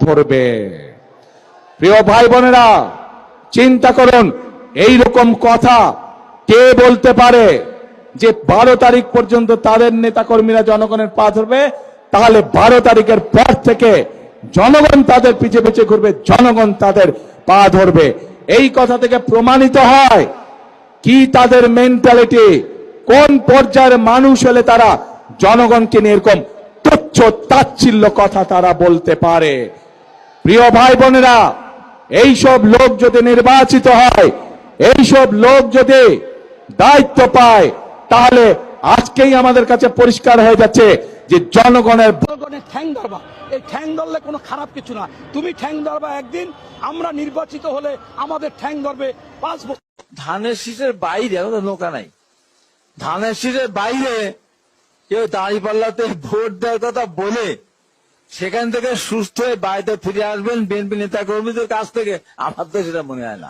ধরবে। প্রিয় ভাই বোনেরা, চিন্তা করুন, এই রকম কথা কে বলতে পারে যে 12 তারিখ পর্যন্ত তাদের নেতাকর্মীরা জনগণের পা ধরবে? তাহলে 12 তারিখের পর থেকে জনগণ তাদের পিছে পিছে ঘুরবে, জনগণ তাদের পা ধরবে। এই কথা থেকে প্রমাণিত হয় কি তাদের মেন্টালিটি, কোন পর্যায়ের মানুষ হলে তারা জনগণকে নিয়ে এরকম তুচ্ছ তাচ্ছিল্য কথা তারা বলতে পারে। প্রিয় ভাই বোনেরা, এইসব লোক যদি নির্বাচিত হয়, এইসব লোক যদি দায়িত্ব পায়, তাহলে আজকেই আমাদের কাছে পরিষ্কার হয়ে যাচ্ছে যে জনগণের ঠ্যাং ধরবা, এই ঠ্যাং ধরলে কোনো খারাপ কিছু না। তুমি ঠ্যাং ধরবা একদিন, আমরা নির্বাচিত হলে আমাদের ঠ্যাং ধরবে 5 বছর। ধানের শীষের বাইরে নৌকা নাই, ধানের শীষের বাইরে কেউ দাঁড়িপাল্লাতে ভোট দেওয়ার কথা বলে সেখান থেকে সুস্থ হয়ে বাড়িতে ফিরে আসবেন বিএনপি নেতা কর্মীদের কাছ থেকে, আমার তো সেটা মনে হয় না।